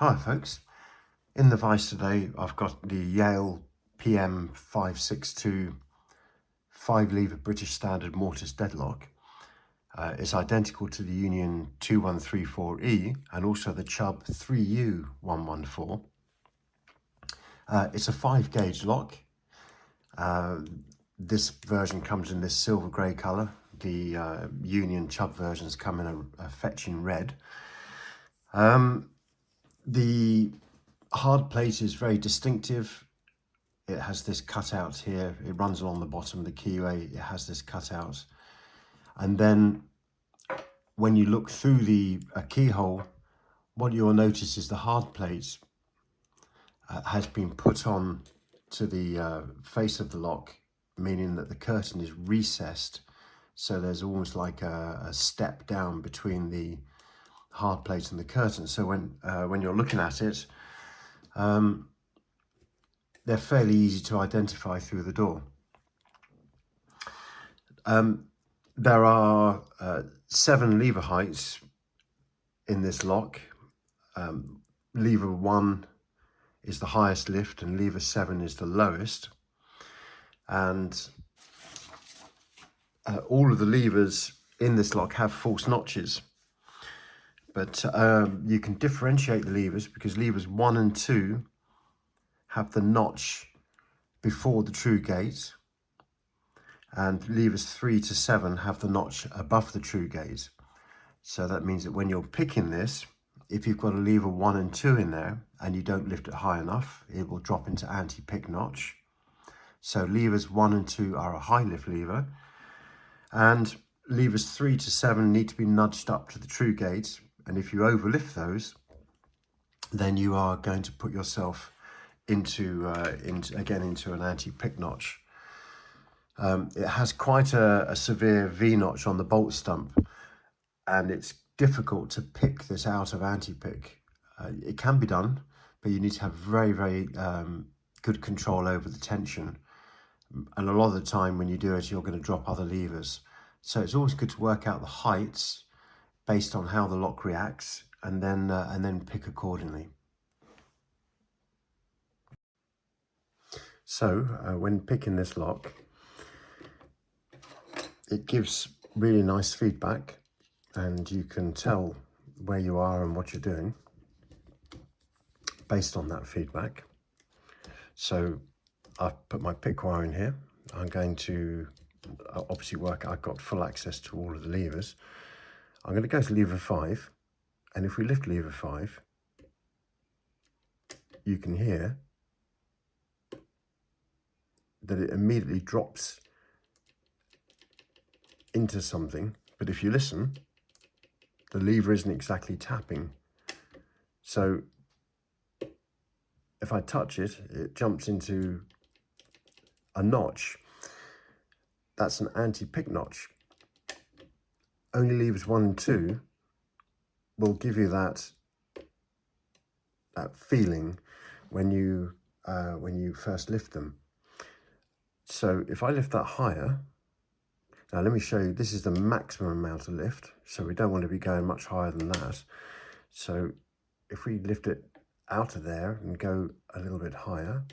Hi folks, in the vise today I've got the Yale PM562 5-lever British Standard Mortice deadlock. It's identical to the Union 2134E and also the Chubb 3U114. It's a 5-gauge lock. This version comes in this silver grey colour. The Union Chubb versions come in a fetching red. The hard plate is very distinctive. It has this cutout here. It runs along the bottom of the keyway. It has this cutout. And then when you look through the keyhole, what you'll notice is the hard plate has been put on to the face of the lock, meaning that the curtain is recessed. So there's almost like a step down between the hard plate and the curtain. So when you're looking at it, they're fairly easy to identify through the door. There are 7 lever heights in this lock. Lever 1 is the highest lift and lever 7 is the lowest. And all of the levers in this lock have false notches. But you can differentiate the levers because levers 1 and 2 have the notch before the true gate, and levers 3 to 7 have the notch above the true gate. So that means that when you're picking this, if you've got a lever 1 and 2 in there and you don't lift it high enough, it will drop into anti-pick notch. So levers 1 and 2 are a high lift lever, and levers 3 to 7 need to be nudged up to the true gate. And if you overlift those, then you are going to put yourself into an anti-pick notch. It has quite a severe V notch on the bolt stump, and it's difficult to pick this out of anti-pick. It can be done, but you need to have very good control over the tension. And a lot of the time when you do it, you're going to drop other levers. So it's always good to work out the heights based on how the lock reacts, and then pick accordingly. So when picking this lock, it gives really nice feedback, and you can tell where you are and what you're doing based on that feedback. So I've put my pick wire in here. I'm going to obviously I've got full access to all of the levers. I'm going to go to lever 5, and if we lift lever 5, you can hear that it immediately drops into something. But if you listen, the lever isn't exactly tapping. So if I touch it, it jumps into a notch. That's an anti-pick notch. Only levers 1 and 2 will give you that feeling when you first lift them. So if I lift that higher, now let me show you, this is the maximum amount of lift, so we don't want to be going much higher than that. So if we lift it out of there and go a little bit higher,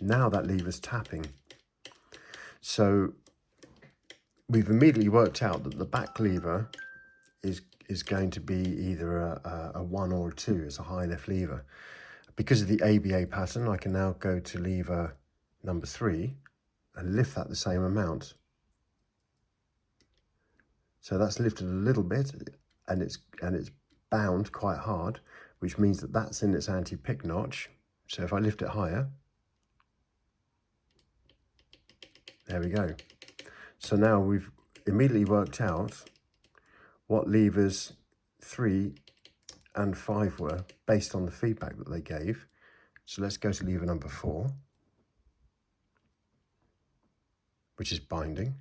now that lever's tapping. So we've immediately worked out that the back lever is going to be either a 1 or a 2 as a high lift lever. Because of the ABA pattern, I can now go to lever number 3 and lift that the same amount. So that's lifted a little bit, and it's bound quite hard, which means that that's in its anti-pick notch. So if I lift it higher, there we go. So now we've immediately worked out what levers 3 and 5 were based on the feedback that they gave. So let's go to lever number 4, which is binding.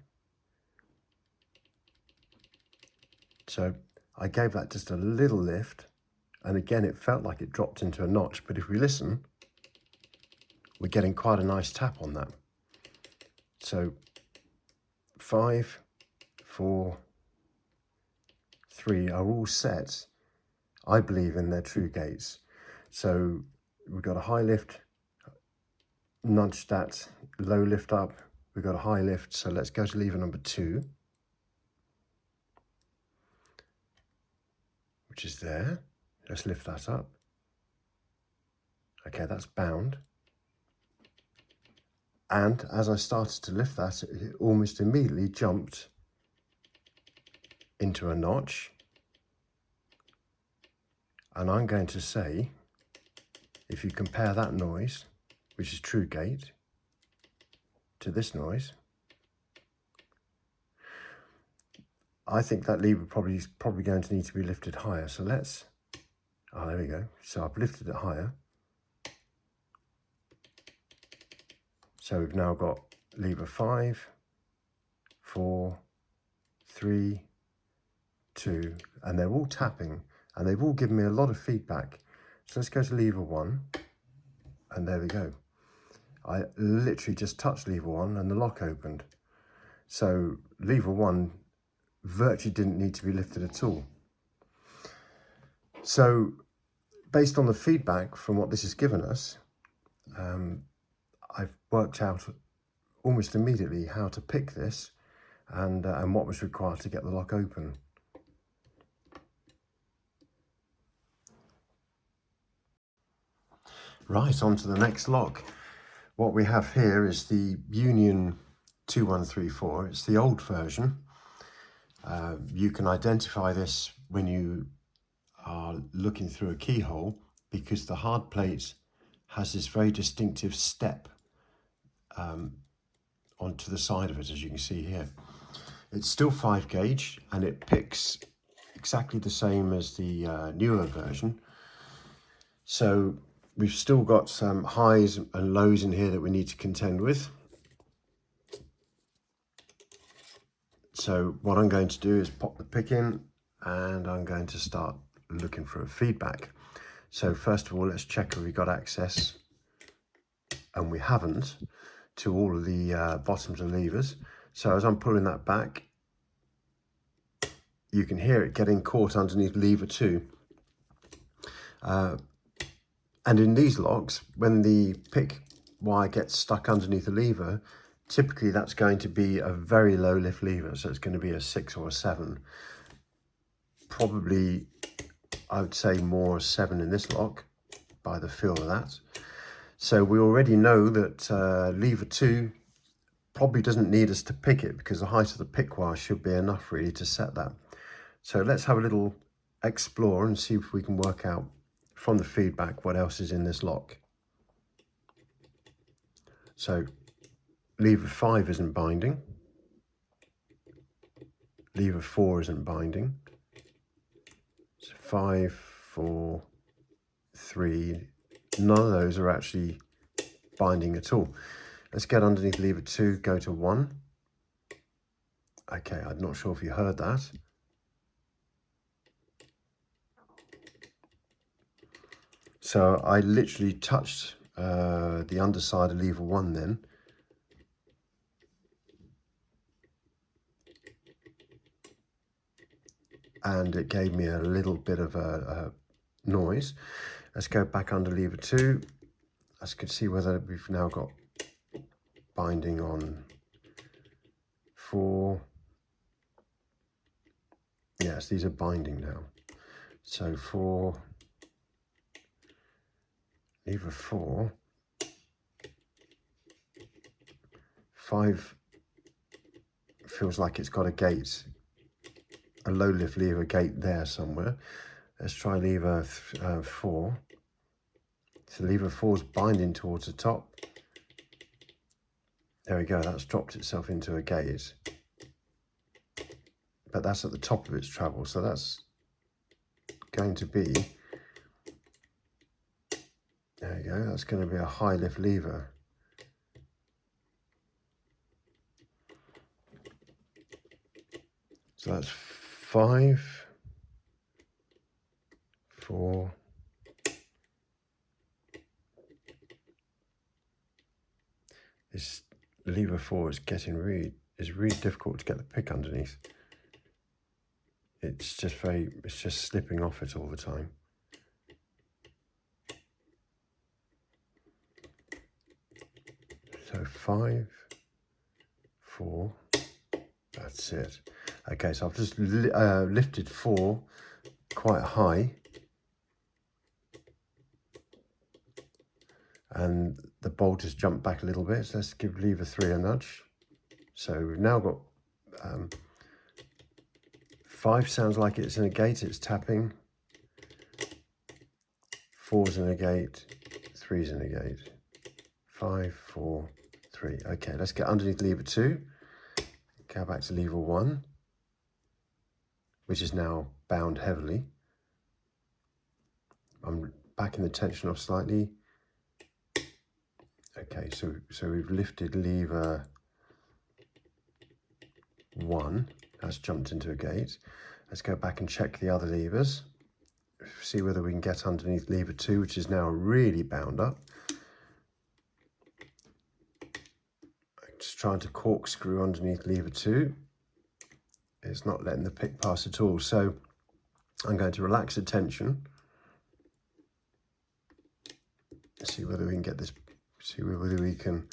So I gave that just a little lift, and again it felt like it dropped into a notch, but if we listen, we're getting quite a nice tap on that. So 5, 4, 3 are all set I believe in their true gates. So we've got a high lift, nudge that, low lift up, we've got a high lift. So let's go to lever number 2, which is there. Let's lift that up. Okay, that's bound. And as I started to lift that, it almost immediately jumped into a notch. And I'm going to say, if you compare that noise, which is true gate, to this noise, I think that lever is probably going to need to be lifted higher. So let's, oh, there we go. So I've lifted it higher. So we've now got lever 5, 4, 3, 2, and they're all tapping, and they've all given me a lot of feedback. So let's go to lever 1, and there we go. I literally just touched lever 1 and the lock opened. So lever 1 virtually didn't need to be lifted at all. So based on the feedback from what this has given us, I've worked out almost immediately how to pick this and what was required to get the lock open. Right, on to the next lock. What we have here is the Union 2134. It's the old version. You can identify this when you are looking through a keyhole because the hard plate has this very distinctive step onto the side of it, as you can see here. It's still 5 gauge and it picks exactly the same as the newer version. So we've still got some highs and lows in here that we need to contend with. So what I'm going to do is pop the pick in and I'm going to start looking for a feedback. So first of all, let's check if we got access, and we haven't, to all of the bottoms of levers. So as I'm pulling that back, you can hear it getting caught underneath lever 2. And in these locks, when the pick wire gets stuck underneath the lever, typically that's going to be a very low lift lever. So it's going to be a 6 or a 7. Probably, I would say more a 7 in this lock by the feel of that. So we already know that lever 2 probably doesn't need us to pick it because the height of the pick wire should be enough really to set that. So let's have a little explore and see if we can work out from the feedback what else is in this lock. So lever 5 isn't binding, lever 4 isn't binding, so 5, 4, 3, none of those are actually binding at all. Let's get underneath lever 2, go to 1. Okay, I'm not sure if you heard that. So I literally touched the underside of lever 1 then. And it gave me a little bit of a noise. Let's go back under lever 2. Let's see whether we've now got binding on 4. Yes, these are binding now. So 4, lever 4, 5 feels like it's got a gate, a low lift lever gate there somewhere. Let's try lever 4. So lever 4 is binding towards the top. There we go, that's dropped itself into a gate. But that's at the top of its travel, so that's going to be, there you go, that's going to be a high lift lever. So that's 5, 4, this lever 4 is getting really difficult to get the pick underneath. It's just slipping off it all the time. So 5, 4, that's it. Okay, so I've just lifted 4 quite high, and the bolt has jumped back a little bit, so let's give lever 3 a nudge. So we've now got 5 sounds like it's in a gate, it's tapping. 4's in a gate, 3's in a gate. 5, 4, 3. Okay, let's get underneath lever 2. Go back to lever 1, which is now bound heavily. I'm backing the tension off slightly. Okay, so we've lifted lever 1. That's jumped into a gate. Let's go back and check the other levers. See whether we can get underneath lever 2, which is now really bound up. Just trying to corkscrew underneath lever 2. It's not letting the pick pass at all. So I'm going to relax the tension. See whether we can get this, see whether we can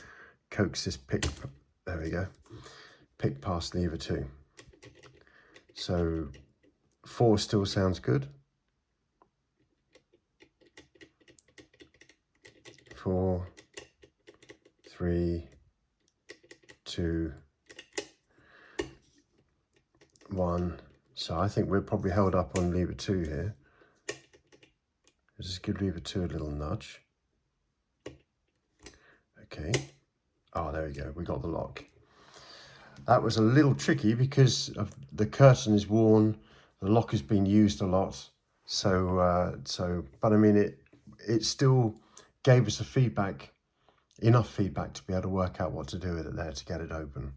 coax this pick, there we go, pick past lever 2. So 4 still sounds good. 4, 3, 2, 1. So I think we're probably held up on lever 2 here. Let's just give lever 2 a little nudge. Okay. Oh, there we go. We got the lock. That was a little tricky because of the curtain is worn. The lock has been used a lot. But I mean, it still gave us enough feedback to be able to work out what to do with it there to get it open.